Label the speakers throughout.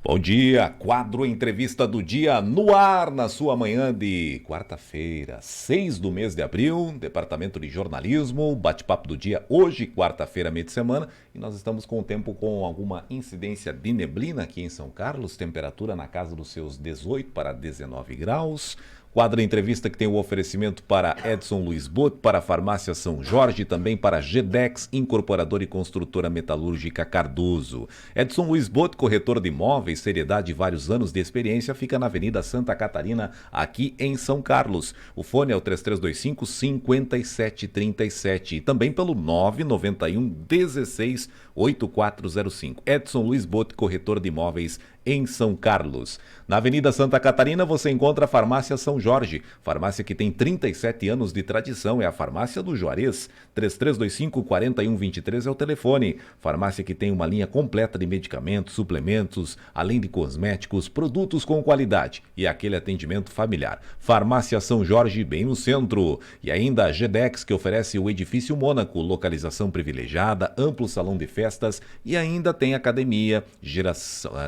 Speaker 1: Bom dia, quadro Entrevista do Dia no ar na sua manhã de quarta-feira, 6 do mês de abril, Departamento de Jornalismo, bate-papo do dia hoje, quarta-feira, meio de semana, e nós estamos com o tempo com alguma incidência de neblina aqui em São Carlos, temperatura na casa dos seus 18 para 19 graus. Quadro Entrevista que tem o oferecimento para Edson Luiz Boto, para a Farmácia São Jorge, também para a GDEX, incorporadora e construtora metalúrgica Cardoso. Edson Luiz Boto, corretor de imóveis, seriedade e vários anos de experiência, fica na Avenida Santa Catarina, aqui em São Carlos. O fone é o 3325-5737 e também pelo 991-16-8405. Edson Luiz Boto, corretor de imóveis em São Carlos. Na Avenida Santa Catarina você encontra a Farmácia São Jorge, farmácia que tem 37 anos de tradição, é a Farmácia do Juarez. 3325-4123 é o telefone. Farmácia que tem uma linha completa de medicamentos, suplementos, além de cosméticos, produtos com qualidade e aquele atendimento familiar. Farmácia São Jorge, bem no centro. E ainda a GDEX, que oferece o Edifício Mônaco, localização privilegiada, amplo salão de festas e ainda tem academia,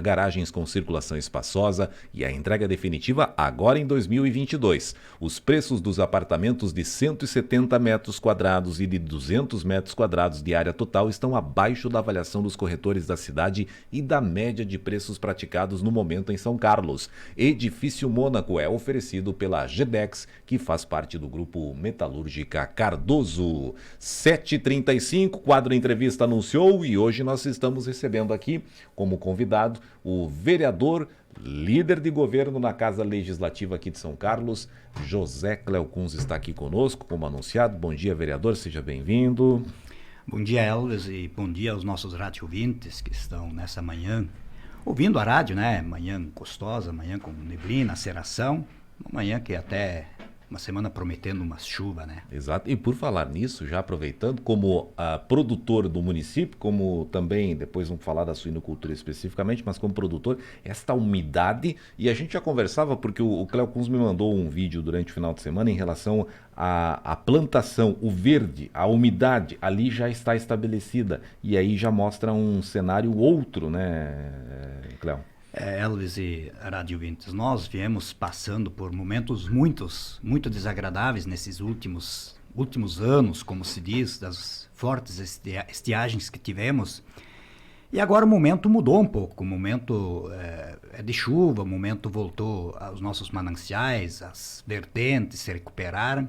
Speaker 1: garagens com circulação espaçosa e a entrega definitiva agora em 2022. Os preços dos apartamentos de 170 metros quadrados e de 200 metros quadrados de área total estão abaixo da avaliação dos corretores da cidade e da média de preços praticados no momento em São Carlos. Edifício Mônaco é oferecido pela GDEX, que faz parte do grupo Metalúrgica Cardoso. 7h35, quadro Entrevista anunciou e hoje nós estamos recebendo aqui como convidado o vereador, líder de governo na Casa Legislativa aqui de São Carlos, José Cléo Kunz está aqui conosco, como anunciado. Bom dia, vereador, seja bem-vindo.
Speaker 2: Bom dia, Elvis, e bom dia aos nossos rádio ouvintes que estão nessa manhã ouvindo a rádio, né? Manhã gostosa, manhã com neblina, aceração, uma manhã que até uma semana prometendo uma chuva, né?
Speaker 1: Exato, e por falar nisso, já aproveitando, como produtor do município, como também, depois vamos falar da suinocultura especificamente, mas como produtor, esta umidade, e a gente já conversava, porque o Cléo Kunz me mandou um vídeo durante o final de semana em relação à plantação, o verde, a umidade, ali já está estabelecida, e aí já mostra um cenário outro, né, Cléo?
Speaker 2: Elvis e rádio ouvintes, nós viemos passando por momentos muito desagradáveis nesses últimos anos, como se diz, das fortes estiagens que tivemos. E agora o momento mudou um pouco, o momento é de chuva, o momento voltou aos nossos mananciais, as vertentes se recuperaram.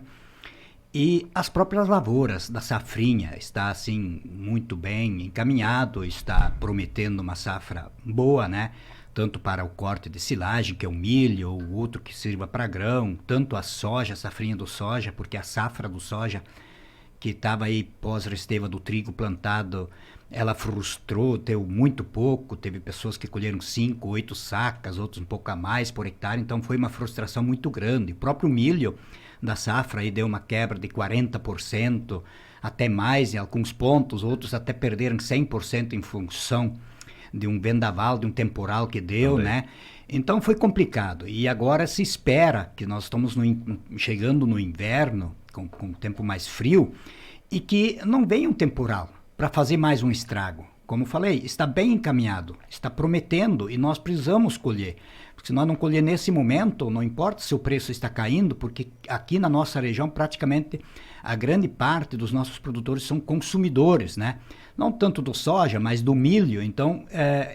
Speaker 2: E as próprias lavouras da safrinha está assim muito bem encaminhado, está prometendo uma safra boa, né? Tanto para o corte de silagem, que é o milho, ou outro que sirva para grão, tanto a soja, a safrinha do soja, porque a safra do soja que estava aí pós-resteva do trigo plantado, ela frustrou, deu muito pouco, teve pessoas que colheram 5, 8 sacas, outros um pouco a mais por hectare, então foi uma frustração muito grande. O próprio milho da safra aí deu uma quebra de 40%, até mais em alguns pontos, outros até perderam 100% em função de um vendaval, de um temporal que deu, também, né? Então foi complicado. E agora se espera que nós estamos chegando no inverno, com o tempo mais frio, e que não venha um temporal para fazer mais um estrago. Como falei, está bem encaminhado, está prometendo e nós precisamos colher. Porque se nós não colher nesse momento, não importa se o preço está caindo, porque aqui na nossa região praticamente a grande parte dos nossos produtores são consumidores, né? Não tanto do soja, mas do milho. Então,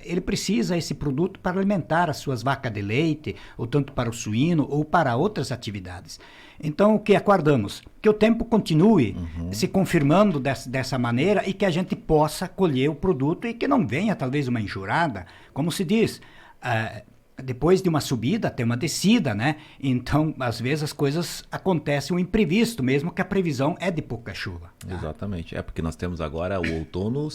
Speaker 2: ele precisa esse produto para alimentar as suas vacas de leite, ou tanto para o suíno, ou para outras atividades. Então, o que aguardamos? Que o tempo continue se confirmando dessa maneira e que a gente possa colher o produto e que não venha, talvez, uma enxurrada. Como se diz, depois de uma subida, tem uma descida, né? Então, às vezes, as coisas acontecem um imprevisto, mesmo que a previsão é de pouca chuva. Tá?
Speaker 1: Exatamente. É porque nós temos agora, o outono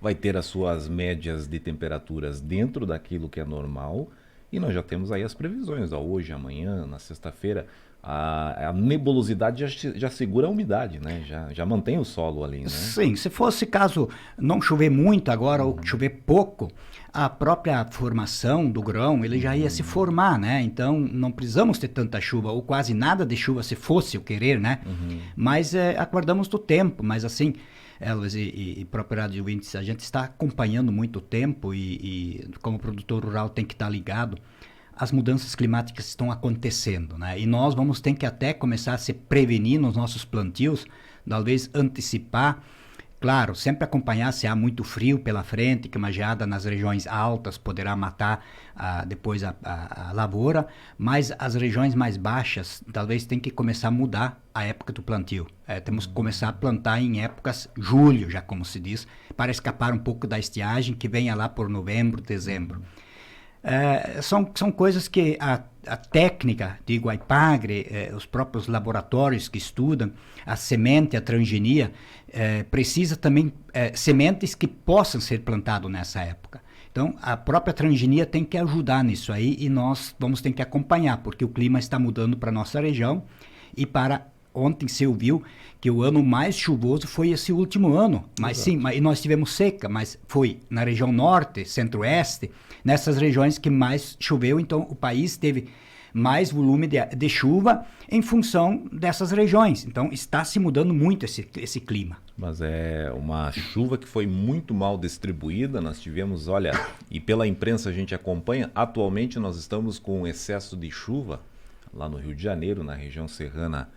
Speaker 1: vai ter as suas médias de temperaturas dentro daquilo que é normal, e nós já temos aí as previsões, hoje, amanhã, na sexta-feira. A nebulosidade já segura a umidade, né? Já mantém o solo ali, né?
Speaker 2: Sim, se fosse caso não chover muito agora ou chover pouco, a própria formação do grão, ele já ia se formar, né? Então não precisamos ter tanta chuva ou quase nada de chuva se fosse o querer, né? Mas aguardamos do tempo, mas assim, Elvis e próprio Rádio Ouvintes, a gente está acompanhando muito tempo e como produtor rural tem que estar ligado. As mudanças climáticas estão acontecendo, né? E nós vamos ter que até começar a se prevenir nos nossos plantios, talvez antecipar. Claro, sempre acompanhar se há muito frio pela frente, que uma geada nas regiões altas poderá matar depois a lavoura, mas as regiões mais baixas talvez tenha que começar a mudar a época do plantio. Temos que começar a plantar em épocas julho, já como se diz, para escapar um pouco da estiagem que venha lá por novembro, dezembro. São coisas que a técnica, digo, a IPAGRE, os próprios laboratórios que estudam, a semente, a transgenia, precisa também sementes que possam ser plantadas nessa época. Então, a própria transgenia tem que ajudar nisso aí e nós vamos ter que acompanhar, porque o clima está mudando para a nossa região e ontem se ouviu que o ano mais chuvoso foi esse último ano, mas sim, e nós tivemos seca, mas foi na região norte, centro-oeste, nessas regiões que mais choveu, então o país teve mais volume de chuva em função dessas regiões. Então está se mudando muito esse clima.
Speaker 1: Mas é uma chuva que foi muito mal distribuída, nós tivemos, olha, e pela imprensa a gente acompanha, atualmente nós estamos com excesso de chuva lá no Rio de Janeiro, na região serrana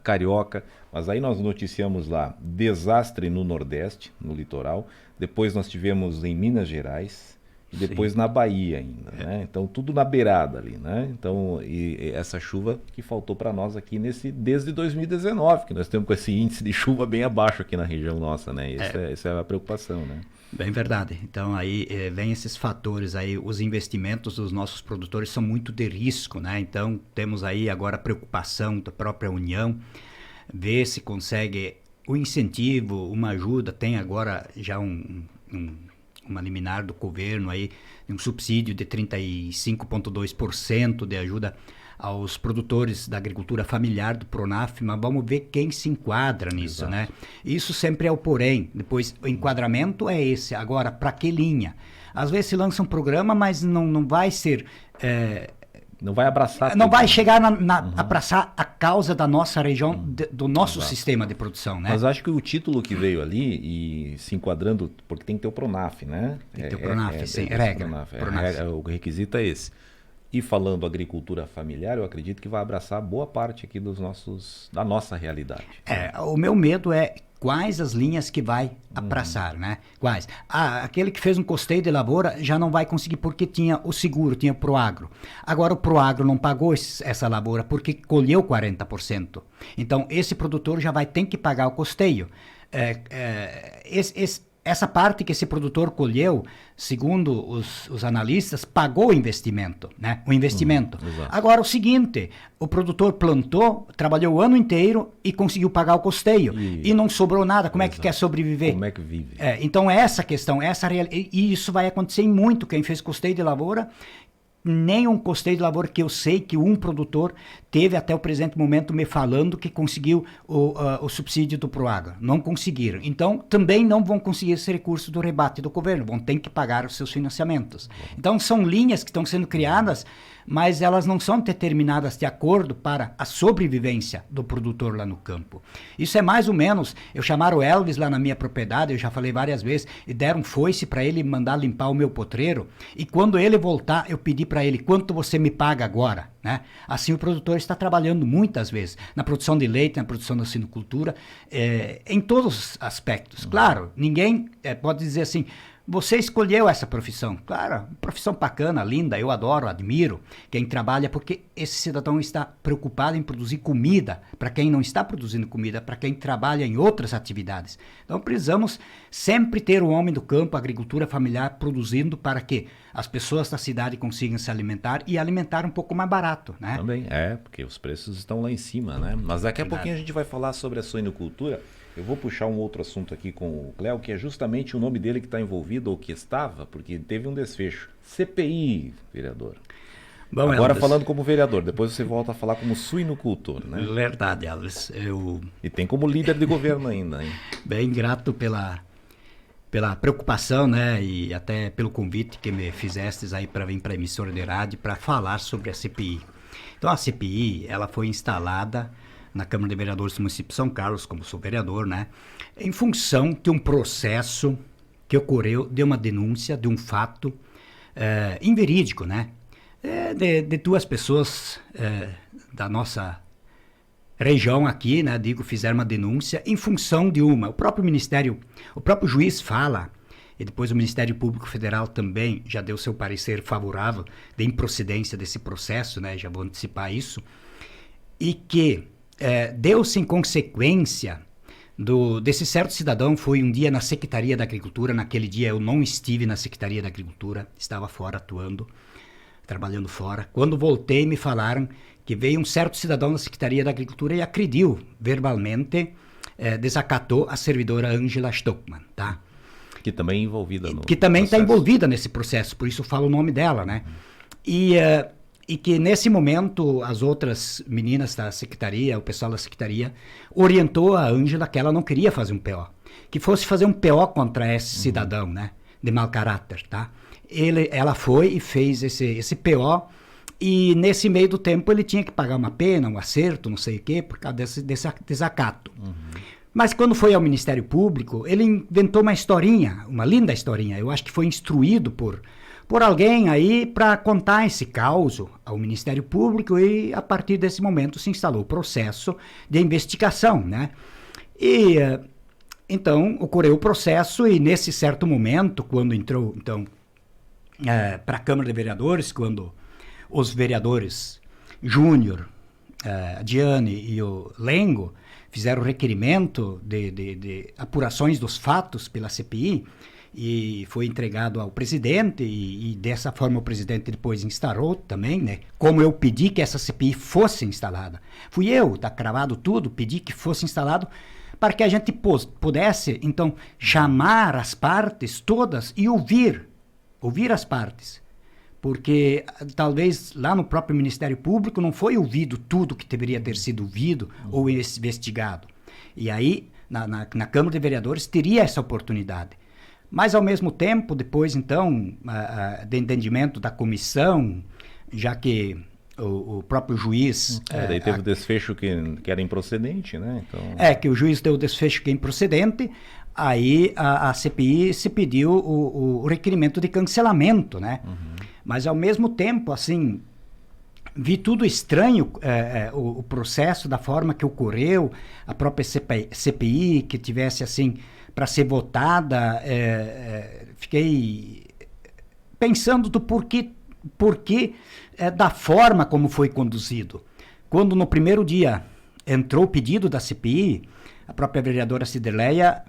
Speaker 1: carioca, mas aí nós noticiamos lá desastre no Nordeste, no litoral, depois nós tivemos em Minas Gerais e depois na Bahia ainda, né? Então tudo na beirada ali, né? Então e essa chuva que faltou para nós aqui desde 2019, que nós temos com esse índice de chuva bem abaixo aqui na região nossa, né? Essa é a preocupação, né?
Speaker 2: Bem verdade. Então aí vem esses fatores aí, os investimentos dos nossos produtores são muito de risco, né? Então temos aí agora a preocupação da própria União, ver se consegue o incentivo, uma ajuda, tem agora já uma liminar do governo aí, um subsídio de 35,2% de ajuda aos produtores da agricultura familiar do Pronaf, mas vamos ver quem se enquadra nisso, né? Isso sempre é o porém. Depois, o enquadramento é esse. Agora, para que linha? Às vezes se lança um programa, mas não vai ser...
Speaker 1: não vai abraçar...
Speaker 2: Não vai chegar abraçar a causa da nossa região, do nosso sistema de produção, né?
Speaker 1: Mas acho que o título que veio ali, e se enquadrando, porque tem que ter o Pronaf, né?
Speaker 2: Tem que ter o Pronaf, sim, regra.
Speaker 1: O requisito é esse. E falando agricultura familiar, eu acredito que vai abraçar boa parte aqui da nossa realidade.
Speaker 2: O meu medo é quais as linhas que vai abraçar, né? Quais? Aquele que fez um custeio de lavoura já não vai conseguir porque tinha o seguro, tinha o Proagro. Agora o Proagro não pagou essa lavoura porque colheu 40%. Então esse produtor já vai ter que pagar o custeio. Essa parte que esse produtor colheu, segundo os analistas, pagou o investimento, né? O investimento. Agora, o seguinte, o produtor plantou, trabalhou o ano inteiro e conseguiu pagar o custeio. E não sobrou nada. Como é que quer sobreviver?
Speaker 1: Como é que vive?
Speaker 2: Então, essa questão, e isso vai acontecer em muito. Quem fez custeio de lavoura, nem um custeio de lavoura que eu sei que um produtor teve até o presente momento me falando que conseguiu o subsídio do Proagro. Não conseguiram. Então, também não vão conseguir esse recurso do rebate do governo. Vão ter que pagar os seus financiamentos. Então, são linhas que estão sendo criadas, mas elas não são determinadas de acordo para a sobrevivência do produtor lá no campo. Isso é mais ou menos, eu chamaram o Elvis lá na minha propriedade, eu já falei várias vezes, e deram um foice para ele mandar limpar o meu potreiro, e quando ele voltar, eu pedi para ele, quanto você me paga agora? Né? Assim o produtor está trabalhando muitas vezes, na produção de leite, na produção da suinocultura, em todos os aspectos. Claro, ninguém pode dizer assim, você escolheu essa profissão. Claro, profissão bacana, linda, eu adoro, admiro quem trabalha, porque esse cidadão está preocupado em produzir comida para quem não está produzindo comida, para quem trabalha em outras atividades. Então precisamos sempre ter o homem do campo, a agricultura familiar produzindo para que as pessoas da cidade consigam se alimentar e alimentar um pouco mais barato, né?
Speaker 1: Também, porque os preços estão lá em cima, né? Mas daqui a pouquinho a gente vai falar sobre a suinocultura. Eu vou puxar um outro assunto aqui com o Cléo, que é justamente o nome dele que está envolvido, ou que estava, porque teve um desfecho. CPI, vereador. Bom, agora Elvis, falando como vereador, depois você volta a falar como suinocultor, né?
Speaker 2: Verdade, Elvis.
Speaker 1: E tem como líder de governo ainda, hein?
Speaker 2: Bem grato pela preocupação, né? E até pelo convite que me fizestes aí para vir para a emissora de rádio para falar sobre a CPI. Então, a CPI, ela foi instalada na Câmara de Vereadores do município de São Carlos, como sou vereador, né? Em função de um processo que ocorreu de uma denúncia de um fato inverídico, né? De duas pessoas da nossa região aqui, né? Fizeram uma denúncia em função de uma. O próprio juiz fala, e depois o Ministério Público Federal também já deu seu parecer favorável de improcedência desse processo, né? Já vou antecipar isso. E que deu-se em consequência desse certo cidadão. Foi um dia na Secretaria da Agricultura. Naquele dia eu não estive na Secretaria da Agricultura, estava fora atuando, trabalhando fora. Quando voltei, me falaram que veio um certo cidadão da Secretaria da Agricultura e agrediu verbalmente, desacatou a servidora Ângela Stockmann, tá?
Speaker 1: Que também é envolvida no
Speaker 2: Que também está envolvida nesse processo, por isso eu falo o nome dela, né? E que nesse momento as outras meninas da secretaria, o pessoal da secretaria, orientou a Ângela que ela não queria fazer um PO. Que fosse fazer um PO contra esse cidadão, né? De mau caráter, tá? Ela foi e fez esse PO, e nesse meio do tempo ele tinha que pagar uma pena, um acerto, não sei o quê, por causa desse desacato. Mas quando foi ao Ministério Público, ele inventou uma historinha, uma linda historinha. Eu acho que foi instruído por alguém aí para contar esse caso ao Ministério Público, e a partir desse momento se instalou o processo de investigação, né? E então ocorreu o processo, e nesse certo momento, quando entrou então para a Câmara de Vereadores, quando os vereadores Júnior, a Diane e o Lengo fizeram o requerimento de apurações dos fatos pela CPI, e foi entregado ao presidente, e dessa forma o presidente depois instaurou também, né? Como eu pedi que essa CPI fosse instalada. Fui eu, tá cravado tudo, pedi que fosse instalado para que a gente pudesse, então, chamar as partes todas e ouvir as partes. Porque talvez lá no próprio Ministério Público não foi ouvido tudo que deveria ter sido ouvido ou investigado. E aí, na Câmara de Vereadores, teria essa oportunidade. Mas, ao mesmo tempo, depois, então, de entendimento da comissão, já que o próprio juiz...
Speaker 1: daí teve o desfecho que era improcedente, né? Então...
Speaker 2: que o juiz deu o desfecho que é improcedente, aí a CPI se pediu o requerimento de cancelamento, né? Mas, ao mesmo tempo, assim, vi tudo estranho, o processo, da forma que ocorreu, a própria CPI, que tivesse, assim, para ser votada, fiquei pensando do porquê da forma como foi conduzido. Quando no primeiro dia entrou o pedido da CPI, a própria vereadora Ciderleia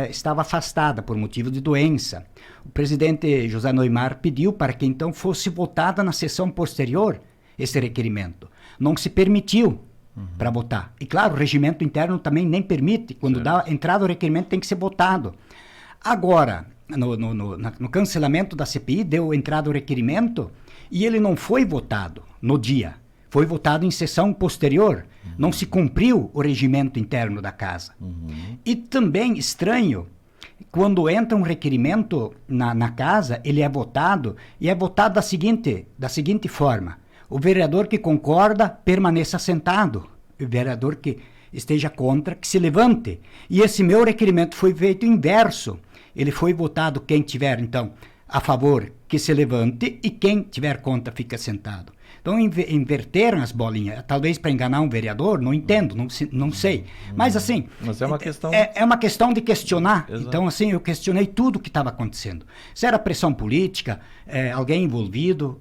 Speaker 2: estava afastada por motivo de doença. O presidente José Neumar pediu para que então fosse votada na sessão posterior esse requerimento. Não se permitiu para votar. E claro, o regimento interno também nem permite. Quando dá entrada o requerimento, tem que ser votado. Agora, no cancelamento da CPI, deu entrada o requerimento e ele não foi votado no dia. Foi votado em sessão posterior. Não se cumpriu o regimento interno da casa. E também, estranho, quando entra um requerimento na casa, ele é votado, e é votado da seguinte forma: o vereador que concorda, permaneça sentado. O vereador que esteja contra, que se levante. E esse meu requerimento foi feito inverso. Ele foi votado, quem tiver, então, a favor, que se levante, e quem tiver contra, fica sentado. Então, inverteram as bolinhas. Talvez para enganar um vereador, não entendo, não sei. Mas, assim...
Speaker 1: Mas é uma questão...
Speaker 2: É uma questão de questionar.
Speaker 1: Exato.
Speaker 2: Então, assim, eu questionei tudo o que estava acontecendo. Se era pressão política, alguém envolvido...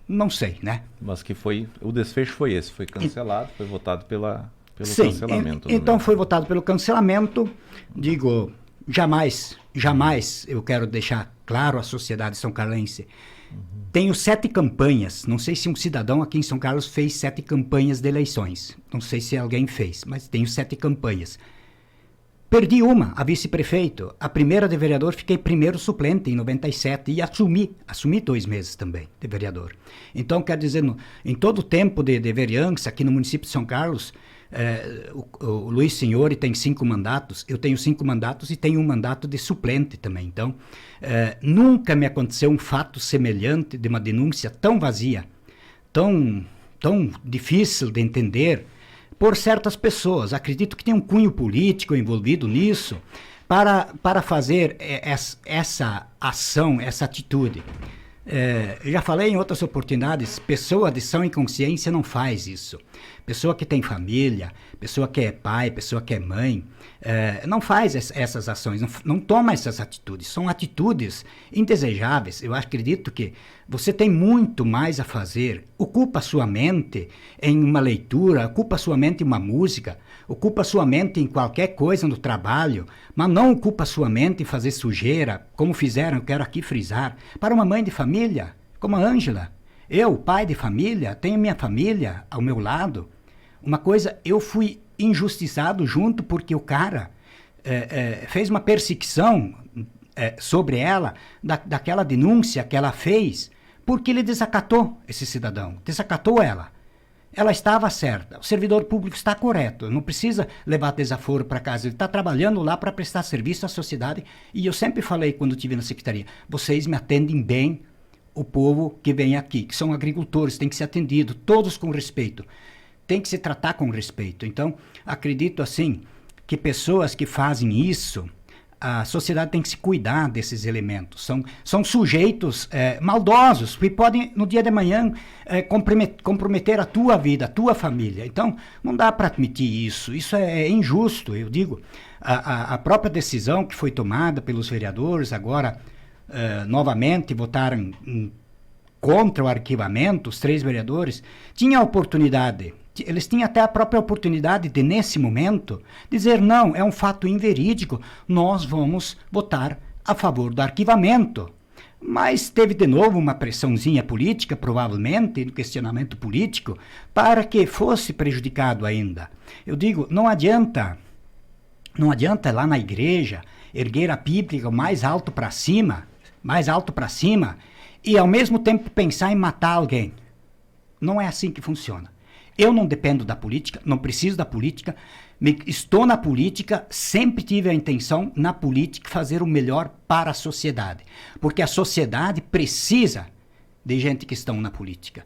Speaker 2: Não sei, né?
Speaker 1: Mas que o desfecho foi esse, foi cancelado, foi votado pelo
Speaker 2: sim,
Speaker 1: cancelamento.
Speaker 2: Então foi votado pelo cancelamento. Digo, jamais eu quero deixar claro à sociedade são-carlense. Tenho 7 campanhas, não sei se um cidadão aqui em São Carlos fez 7 campanhas de eleições. Não sei se alguém fez, mas tenho 7 campanhas. Perdi uma, a vice-prefeito. A primeira de vereador, fiquei primeiro suplente em 97 e assumi 2 meses também de vereador. Então, quer dizer, em todo o tempo de vereança aqui no município de São Carlos, o Luiz Senhori tem 5 mandatos, eu tenho 5 mandatos e tenho um mandato de suplente também. Então, nunca me aconteceu um fato semelhante de uma denúncia tão vazia, tão difícil de entender, por certas pessoas. Acredito que tem um cunho político envolvido nisso para fazer essa ação, essa atitude. Já falei em outras oportunidades, pessoa de sã e consciência não faz isso. Pessoa que tem família, pessoa que é pai, pessoa que é mãe, não faz essas ações, não toma essas atitudes. São atitudes indesejáveis. Eu acredito que você tem muito mais a fazer. Ocupa sua mente em uma leitura, ocupa sua mente em uma música, ocupa sua mente em qualquer coisa no trabalho, mas não ocupa sua mente em fazer sujeira, como fizeram, eu quero aqui frisar, para uma mãe de família, como a Ângela. Eu, pai de família, tenho minha família ao meu lado. Uma coisa, eu fui injustiçado junto porque o cara fez uma perseguição sobre ela, daquela denúncia que ela fez, porque ele desacatou esse cidadão, desacatou ela. Ela estava certa, o servidor público está correto, não precisa levar desaforo para casa, ele está trabalhando lá para prestar serviço à sociedade. E eu sempre falei quando estive na secretaria, vocês me atendem bem, o povo que vem aqui, que são agricultores, tem que ser atendido, todos com respeito, tem que se tratar com respeito. Então, acredito assim, que pessoas que fazem isso, a sociedade tem que se cuidar desses elementos. São sujeitos maldosos, que podem, no dia de manhã, comprometer a tua vida, a tua família. Então, não dá para admitir isso. Isso é injusto, eu digo. A própria decisão que foi tomada pelos vereadores, agora, novamente, votaram contra o arquivamento, os 3 vereadores, tinha a oportunidade... Eles tinham até a própria oportunidade de, nesse momento, dizer não, é um fato inverídico, nós vamos votar a favor do arquivamento. Mas teve de novo uma pressãozinha política, provavelmente, um questionamento político, para que fosse prejudicado ainda. Eu digo, não adianta lá na igreja erguer a Bíblia mais alto para cima, e ao mesmo tempo pensar em matar alguém. Não é assim que funciona. Eu não dependo da política, não preciso da política, estou na política, sempre tive a intenção na política fazer o melhor para a sociedade, porque a sociedade precisa de gente que estão na política.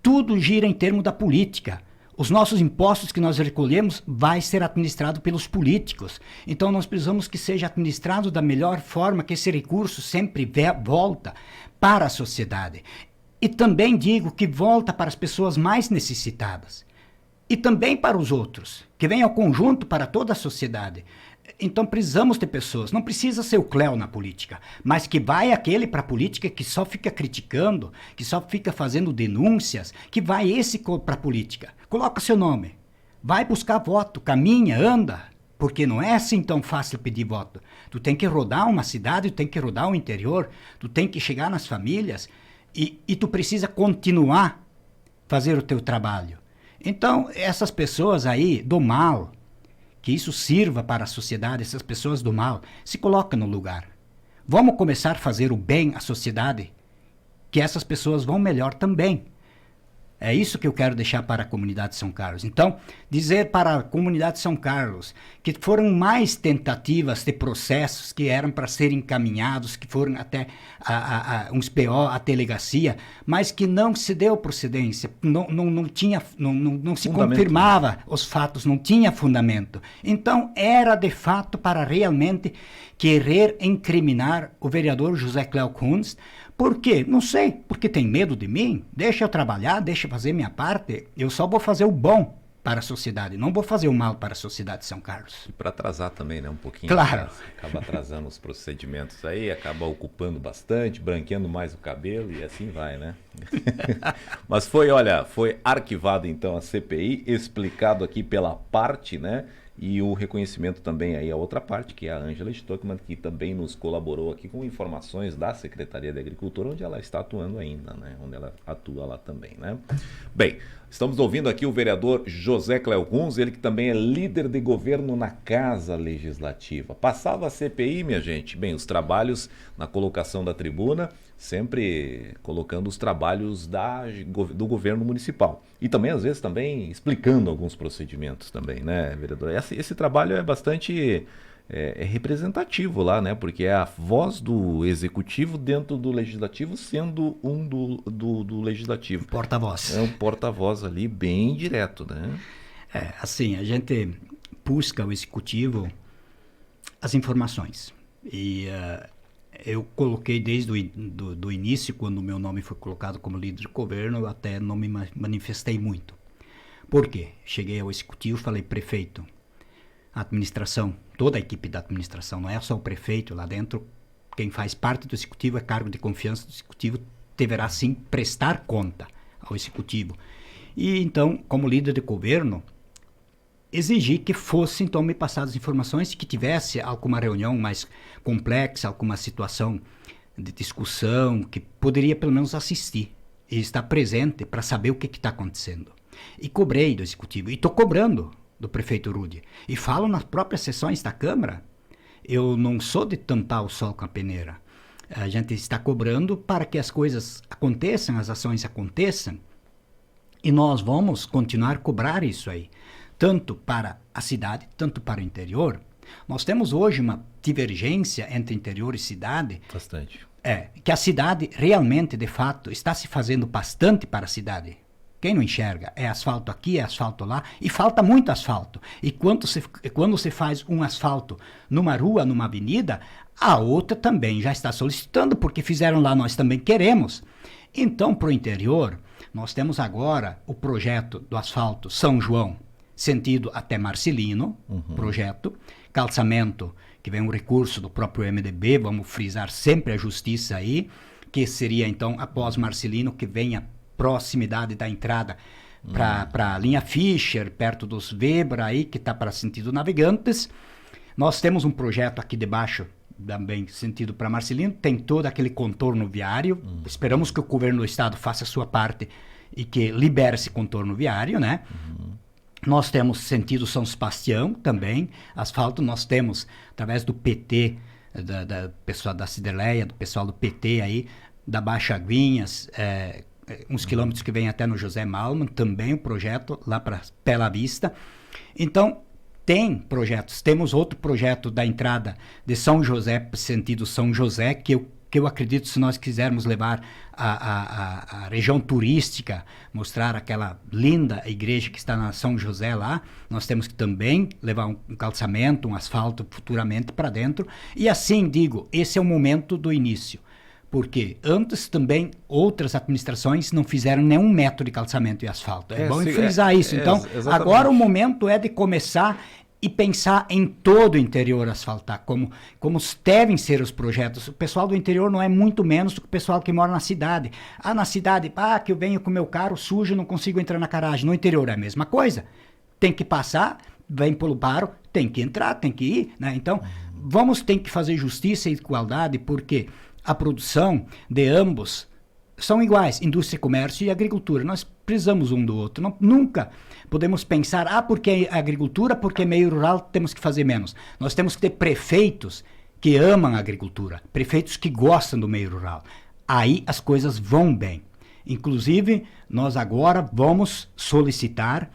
Speaker 2: Tudo gira em termos da política. Os nossos impostos que nós recolhemos vai ser administrado pelos políticos. Então nós precisamos que seja administrado da melhor forma, que esse recurso sempre volta para a sociedade. E também digo que volta para as pessoas mais necessitadas. E também para os outros, que vem ao conjunto para toda a sociedade. Então precisamos ter pessoas, não precisa ser o Cléo na política, mas que vai aquele para a política que só fica criticando, que só fica fazendo denúncias, que vai esse para a política. Coloca seu nome, vai buscar voto, caminha, anda, porque não é assim tão fácil pedir voto. Tu tem que rodar uma cidade, tu tem que rodar o interior, tu tem que chegar nas famílias, e tu precisa continuar fazer o teu trabalho. Então, essas pessoas aí do mal, que isso sirva para a sociedade, essas pessoas do mal, se colocam no lugar. Vamos começar a fazer o bem à sociedade, que essas pessoas vão melhor também. É isso que eu quero deixar para a comunidade de São Carlos. Então, dizer para a comunidade de São Carlos que foram mais tentativas de processos que eram para serem encaminhados, que foram até uns PO, a delegacia, mas que não se deu procedência, não se confirmava os fatos, não tinha fundamento. Então, era de fato para realmente querer incriminar o vereador José Cléo Kunz. Por quê? Não sei. Porque tem medo de mim? Deixa eu trabalhar, deixa eu fazer minha parte. Eu só vou fazer o bom para a sociedade, não vou fazer o mal para a sociedade de São Carlos.
Speaker 1: E para atrasar também, né? Um pouquinho.
Speaker 2: Claro.
Speaker 1: Acaba atrasando os procedimentos aí, acaba ocupando bastante, branqueando mais o cabelo e assim vai, né? Mas foi arquivado então a CPI, explicado aqui pela parte, né? E o reconhecimento também aí a outra parte, que é a Ângela Stockmann, que também nos colaborou aqui com informações da Secretaria de Agricultura, onde ela está atuando ainda, né? Onde ela atua lá também, né? Bem, estamos ouvindo aqui o vereador José Cléo Kunz, ele que também é líder de governo na Casa Legislativa. Passava a CPI, minha gente, bem, os trabalhos na colocação da tribuna, sempre colocando os trabalhos do governo municipal. E também, às vezes, também explicando alguns procedimentos também, né, vereador? Esse trabalho é bastante representativo lá, né? Porque é a voz do executivo dentro do legislativo sendo um do legislativo.
Speaker 2: Porta-voz.
Speaker 1: É um porta-voz ali bem direto, né?
Speaker 2: Assim, a gente busca o executivo as informações. E eu coloquei desde o início, quando o meu nome foi colocado como líder de governo, eu até não me manifestei muito. Por quê? Cheguei ao executivo e falei, prefeito, a administração, toda a equipe da administração, não é só o prefeito lá dentro, quem faz parte do executivo é cargo de confiança do executivo, deverá sim prestar conta ao executivo. E então, como líder de governo, exigi que fosse então me passadas informações e que tivesse alguma reunião mais complexa, alguma situação de discussão, que poderia pelo menos assistir e estar presente para saber o que está acontecendo. E cobrei do executivo, e estou cobrando do prefeito Rudy. E falo nas próprias sessões da Câmara, eu não sou de tampar o sol com a peneira. A gente está cobrando para que as coisas aconteçam, as ações aconteçam, e nós vamos continuar a cobrar isso aí, tanto para a cidade, tanto para o interior. Nós temos hoje uma divergência entre interior e cidade.
Speaker 1: Bastante.
Speaker 2: Que a cidade realmente, de fato, está se fazendo bastante para a cidade. Quem não enxerga? É asfalto aqui, é asfalto lá, e falta muito asfalto. E quando se faz um asfalto numa rua, numa avenida, a outra também já está solicitando, porque fizeram lá, nós também queremos. Então, para o interior, nós temos agora o projeto do asfalto São João, sentido até Marcelino, projeto, calçamento, que vem um recurso do próprio MDB, vamos frisar sempre a justiça aí, que seria então após Marcelino, que venha proximidade da entrada para a linha Fischer, perto dos Weber aí, que está para sentido Navegantes. Nós temos um projeto aqui debaixo, também sentido para Marcelino, tem todo aquele contorno viário, esperamos que o governo do estado faça a sua parte e que libere esse contorno viário, né? Nós temos sentido São Sebastião também, asfalto, nós temos, através do PT, da pessoal da Ciderleia, do pessoal do PT aí, da Baixa Aguinhas, uns quilômetros que vem até no José Malman, também um projeto lá para Bela Vista. Então, tem projetos. Temos outro projeto da entrada de São José, sentido São José, que eu acredito, se nós quisermos levar a região turística, mostrar aquela linda igreja que está na São José lá, nós temos que também levar um calçamento, um asfalto futuramente para dentro. E assim, digo, esse é o momento do início. Porque antes também outras administrações não fizeram nenhum metro de calçamento e asfalto. É bom frisar isso. Então, agora o momento é de começar e pensar em todo o interior asfaltar, como devem ser os projetos. O pessoal do interior não é muito menos do que o pessoal que mora na cidade. Na cidade, que eu venho com o meu carro sujo, não consigo entrar na garagem. No interior é a mesma coisa. Tem que passar, vem pelo baro, tem que entrar, tem que ir, né? Então, tem que fazer justiça e igualdade, porque a produção de ambos são iguais, indústria, comércio e agricultura. Nós precisamos um do outro. Nunca podemos pensar, porque é agricultura, porque é meio rural, temos que fazer menos. Nós temos que ter prefeitos que amam a agricultura, prefeitos que gostam do meio rural. Aí as coisas vão bem. Inclusive, nós agora vamos solicitar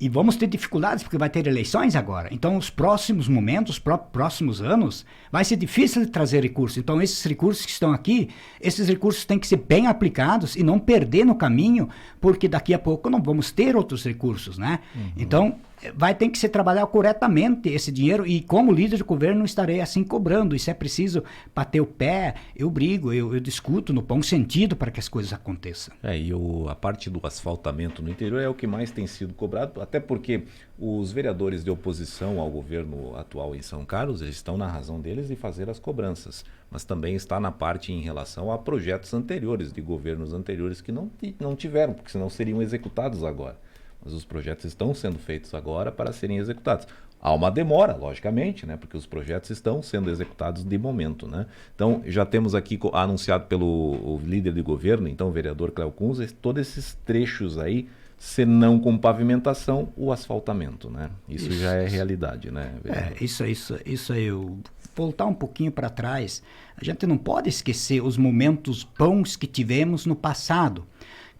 Speaker 2: e vamos ter dificuldades, porque vai ter eleições agora. Então, os próximos momentos, os próximos anos, vai ser difícil de trazer recursos. Então, esses recursos que estão aqui, esses recursos têm que ser bem aplicados e não perder no caminho, porque daqui a pouco não vamos ter outros recursos, né? Então, vai ter que se trabalhar corretamente esse dinheiro, e como líder de governo estarei assim cobrando. E se é preciso bater o pé, eu brigo, eu discuto no bom sentido para que as coisas aconteçam.
Speaker 1: E a parte do asfaltamento no interior é o que mais tem sido cobrado, até porque os vereadores de oposição ao governo atual em São Carlos, eles estão na razão deles de fazer as cobranças, mas também está na parte em relação a projetos anteriores, de governos anteriores que não tiveram, porque senão seriam executados agora. Mas os projetos estão sendo feitos agora para serem executados. Há uma demora, logicamente, né? Porque os projetos estão sendo executados de momento, né? Então, já temos aqui anunciado pelo líder de governo, então o vereador Cléo Kunze, todos esses trechos aí, se não com pavimentação, o asfaltamento, né? Isso já é realidade, né, vereador?
Speaker 2: Isso aí, eu voltar um pouquinho para trás, a gente não pode esquecer os momentos bons que tivemos no passado.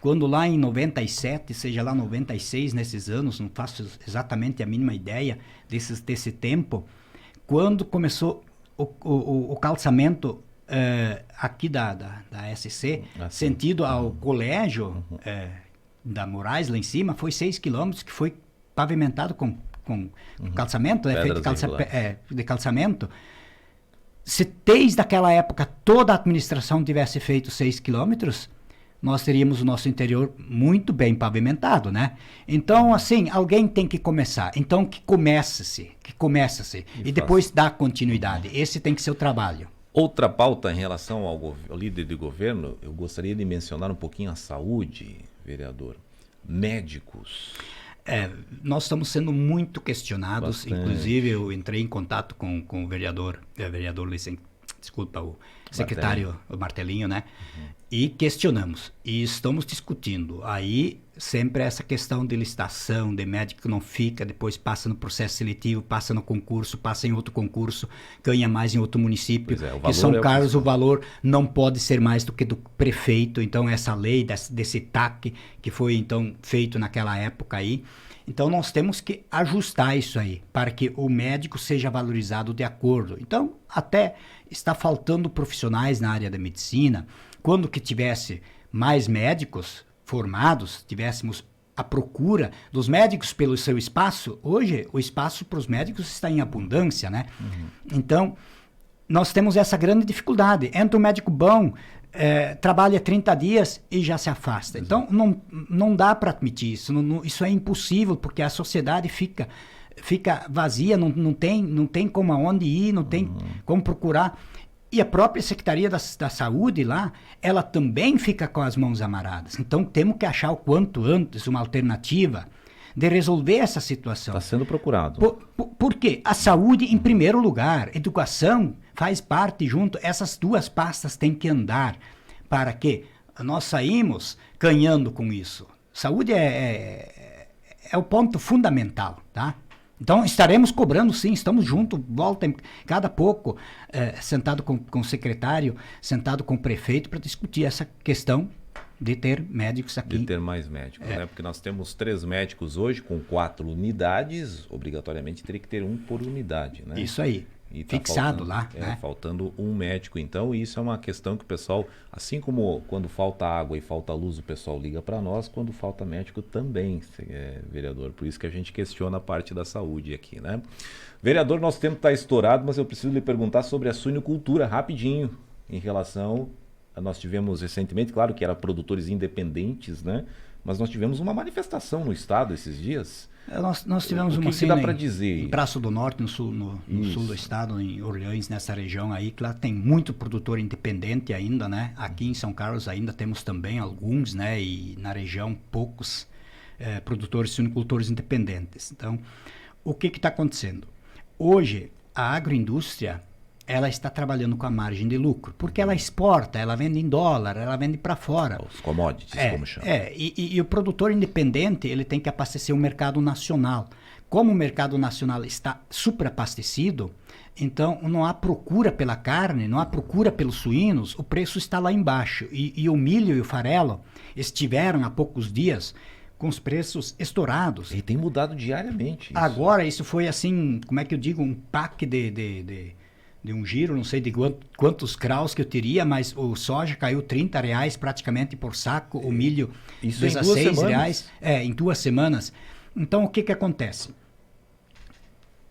Speaker 2: Quando lá em 97, seja lá 96, nesses anos, não faço exatamente a mínima ideia desse tempo, quando começou o calçamento aqui da SC, sentido ao colégio da Moraes, lá em cima, foi 6 quilômetros que foi pavimentado com calçamento, feito de calçamento, se desde aquela época toda a administração tivesse feito 6 quilômetros, nós teríamos o nosso interior muito bem pavimentado, né? Então, assim, alguém tem que começar. Então, que comece-se. E depois dá continuidade. Esse tem que ser o trabalho.
Speaker 1: Outra pauta em relação ao líder de governo, eu gostaria de mencionar um pouquinho a saúde, vereador. Médicos.
Speaker 2: Nós estamos sendo muito questionados.
Speaker 1: Bastante.
Speaker 2: Inclusive, eu entrei em contato com o vereador o secretário Martelinho, né? E questionamos. E estamos discutindo. Aí, sempre essa questão de licitação, de médico que não fica, depois passa no processo seletivo, passa no concurso, passa em outro concurso, ganha mais em outro município. Que São Carlos, o valor não pode ser mais do que do prefeito. Então, essa lei desse TAC, que foi, então, feito naquela época aí. Então, nós temos que ajustar isso aí, para que o médico seja valorizado de acordo. Então, até está faltando profissionais na área da medicina. Quando que tivesse mais médicos formados, tivéssemos a procura dos médicos pelo seu espaço, hoje o espaço para os médicos está em abundância, né? Então, nós temos essa grande dificuldade. Entra um médico bom, trabalha 30 dias e já se afasta. Então, não dá para admitir isso. Isso é impossível, porque a sociedade fica vazia, não tem como aonde ir, não tem como procurar. E a própria Secretaria da Saúde lá, ela também fica com as mãos amarradas. Então, temos que achar o quanto antes uma alternativa de resolver essa situação.
Speaker 1: Está sendo procurado.
Speaker 2: Por quê? A saúde em primeiro lugar, educação faz parte junto, essas duas pastas têm que andar para que nós saímos ganhando com isso. Saúde é o ponto fundamental, tá? Então, estaremos cobrando, sim, estamos juntos, volta cada pouco, sentado com o secretário, sentado com o prefeito, para discutir essa questão de ter médicos aqui.
Speaker 1: De ter mais médicos, né? Porque nós temos 3 médicos hoje, com 4 unidades, obrigatoriamente teria que ter um por unidade, né?
Speaker 2: Isso aí. E tá fixado lá, né?
Speaker 1: Faltando um médico, então, e isso é uma questão que o pessoal, assim como quando falta água e falta luz, o pessoal liga para nós, quando falta médico também, vereador. Por isso que a gente questiona a parte da saúde aqui, né? Vereador, nosso tempo está estourado, mas eu preciso lhe perguntar sobre a suinocultura, rapidinho, em relação... Nós tivemos recentemente, claro que era produtores independentes, né? Mas nós tivemos uma manifestação no estado esses dias.
Speaker 2: Nós tivemos uma
Speaker 1: cena dá para dizer?
Speaker 2: Em Braço do Norte, no sul do estado, em Orleans, nessa região aí, que lá tem muito produtor independente ainda, né? Aqui em São Carlos ainda temos também alguns, né? E na região poucos produtores suinocultores independentes. Então, o que está acontecendo? Hoje, a agroindústria, ela está trabalhando com a margem de lucro, porque ela exporta, ela vende em dólar, ela vende para fora.
Speaker 1: Os commodities, como chama.
Speaker 2: E o produtor independente, ele tem que abastecer o mercado nacional. Como o mercado nacional está superabastecido, então não há procura pela carne, não há procura pelos suínos, o preço está lá embaixo. E o milho e o farelo estiveram há poucos dias com os preços estourados.
Speaker 1: E tem mudado diariamente. Isso.
Speaker 2: Agora, isso foi assim, como é que eu digo, um pack de um giro, não sei de quantos graus que eu teria, mas o soja caiu R$30 praticamente por saco, o milho
Speaker 1: isso
Speaker 2: R$16, em 2 semanas. Então, o que acontece?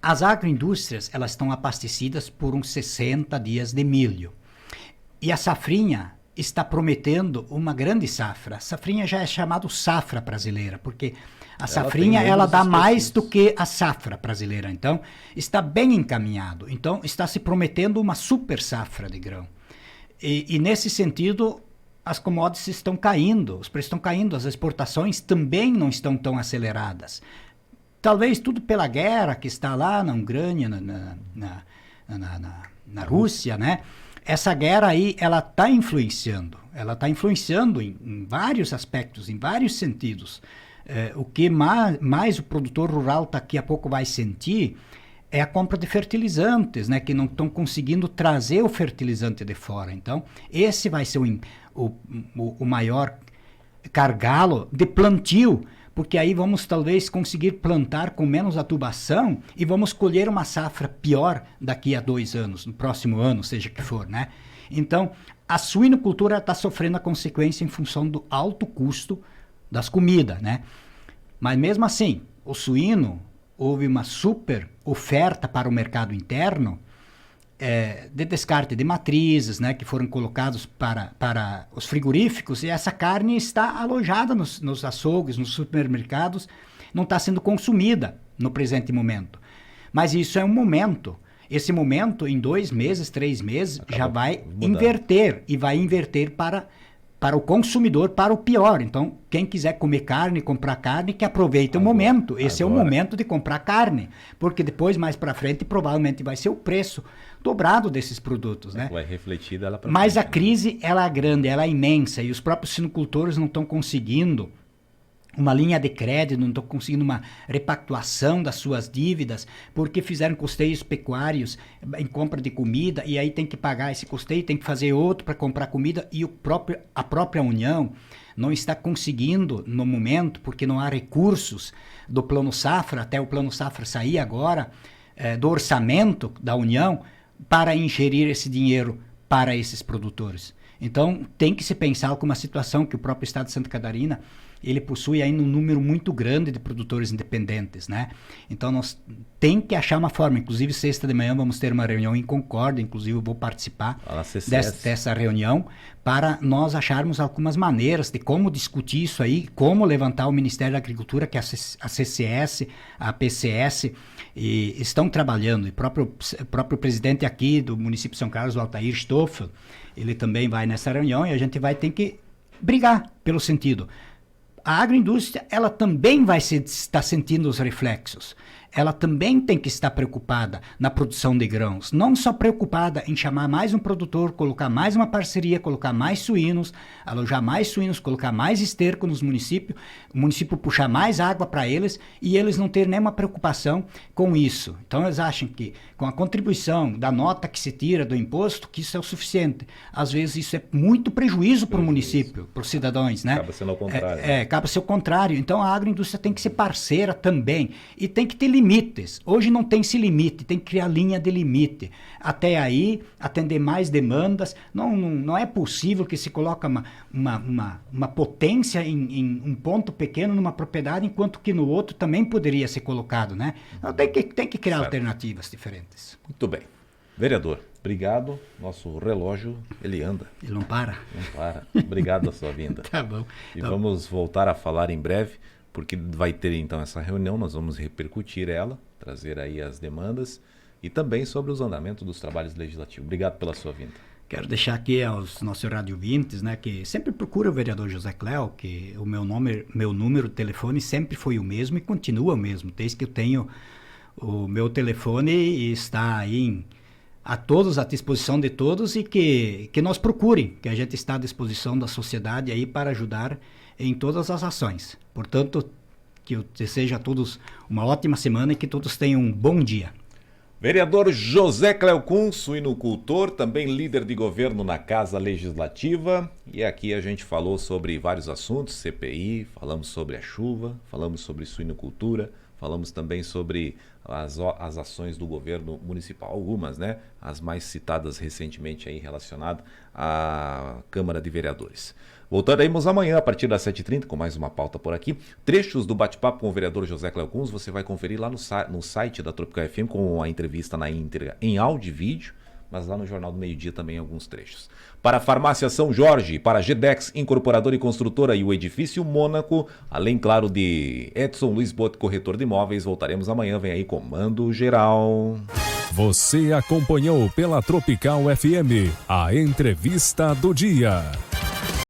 Speaker 2: As agroindústrias, elas estão abastecidas por uns 60 dias de milho. E a safrinha está prometendo uma grande safra. A safrinha já é chamada safra brasileira, porque a safrinha, ela dá mais do que a safra brasileira. Então, está bem encaminhado. Então, está se prometendo uma super safra de grão. E nesse sentido, as commodities estão caindo, os preços estão caindo, as exportações também não estão tão aceleradas. Talvez tudo pela guerra que está lá na Ucrânia, na Rússia, né? Essa guerra aí, ela está influenciando. Ela está influenciando em vários aspectos, em vários sentidos. O que mais o produtor rural daqui a pouco vai sentir é a compra de fertilizantes, né? Que não estão conseguindo trazer o fertilizante de fora. Então, esse vai ser o maior gargalo de plantio, porque aí vamos talvez conseguir plantar com menos adubação e vamos colher uma safra pior daqui a 2 anos, no próximo ano, seja que for, né? Então, a suinocultura está sofrendo a consequência em função do alto custo das comidas, né? Mas mesmo assim, o suíno, houve uma super oferta para o mercado interno de descarte de matrizes, né, que foram colocados para os frigoríficos, e essa carne está alojada nos açougues, nos supermercados, não está sendo consumida no presente momento. Mas isso é um momento. Esse momento, em 2 meses, 3 meses, já vai inverter, e vai inverter para o consumidor, para o pior. Então, quem quiser comer carne, comprar carne, que aproveite o momento. Esse é o momento de comprar carne, porque depois, mais para frente, provavelmente vai ser o preço dobrado desses produtos, né?
Speaker 1: Vai refletir dela para
Speaker 2: Mas
Speaker 1: frente,
Speaker 2: a crise, ela é grande, ela é imensa, e os próprios sinocultores não estão conseguindo uma linha de crédito, não estão conseguindo uma repactuação das suas dívidas, porque fizeram custeios pecuários em compra de comida, e aí tem que pagar esse custeio, tem que fazer outro para comprar comida, e a própria União não está conseguindo no momento, porque não há recursos do Plano Safra, até o Plano Safra sair agora, do orçamento da União, para ingerir esse dinheiro para esses produtores. Então, tem que se pensar com uma situação que o próprio Estado de Santa Catarina, ele possui ainda um número muito grande de produtores independentes, né? Então, nós tem que achar uma forma. Inclusive, sexta de manhã vamos ter uma reunião em Concórdia, inclusive eu vou participar dessa reunião, para nós acharmos algumas maneiras de como discutir isso aí, como levantar o Ministério da Agricultura, que a CCS, a PCS, estão trabalhando. E o próprio presidente aqui do município de São Carlos, o Altair Stoffel, ele também vai nessa reunião, e a gente vai ter que brigar pelo sentido. A agroindústria, ela também vai estar sentindo os reflexos. Ela também tem que estar preocupada na produção de grãos, não só preocupada em chamar mais um produtor, colocar mais uma parceria, colocar mais suínos, alojar mais suínos, colocar mais esterco nos municípios, o município puxar mais água para eles, e eles não terem nenhuma preocupação com isso. Então eles acham que com a contribuição da nota que se tira do imposto, que isso é o suficiente. Às vezes isso é muito prejuízo para o município, para os cidadãos, né?
Speaker 1: Acaba sendo ao contrário.
Speaker 2: Acaba sendo o contrário. Então a agroindústria tem que ser parceira também, e tem que ter limites. Hoje não tem esse limite, tem que criar linha de limite. Até aí, atender mais demandas. Não é possível que se coloque uma potência em um ponto pequeno numa propriedade, enquanto que no outro também poderia ser colocado, né? Então, tem que criar alternativas diferentes.
Speaker 1: Muito bem. Vereador, obrigado. Nosso relógio, ele anda.
Speaker 2: Ele não para.
Speaker 1: Não para. Obrigado a sua vinda.
Speaker 2: Tá bom.
Speaker 1: E vamos voltar a falar em breve, porque vai ter então essa reunião, nós vamos repercutir ela, trazer aí as demandas e também sobre os andamentos dos trabalhos legislativos. Obrigado pela sua vinda.
Speaker 2: Quero deixar aqui aos nossos radiovintes, né, que sempre procura o vereador José Cléo, que o meu número de telefone sempre foi o mesmo e continua o mesmo, desde que eu tenho o meu telefone, e está aí à disposição de todos, e que nós procurem, que a gente está à disposição da sociedade aí para ajudar em todas as ações. Portanto, que eu desejo a todos uma ótima semana e que todos tenham um bom dia.
Speaker 1: Vereador José Cléo Kuhn, suinocultor, também líder de governo na Casa Legislativa. E aqui a gente falou sobre vários assuntos, CPI, falamos sobre a chuva, falamos sobre suinocultura, falamos também sobre as ações do governo municipal, algumas, né? As mais citadas recentemente aí relacionadas à Câmara de Vereadores. Voltaremos amanhã a partir das 7h30 com mais uma pauta por aqui. Trechos do bate-papo com o vereador José Cléo Kuhn você vai conferir lá no site da Tropical FM, com a entrevista na íntegra em áudio e vídeo, mas lá no Jornal do Meio-Dia também alguns trechos. Para a Farmácia São Jorge, para a GDEX, incorporadora e construtora, e o Edifício Mônaco, além, claro, de Edson Luiz Bote, corretor de imóveis, voltaremos amanhã. Vem aí Comando Geral.
Speaker 3: Você acompanhou pela Tropical FM a entrevista do dia.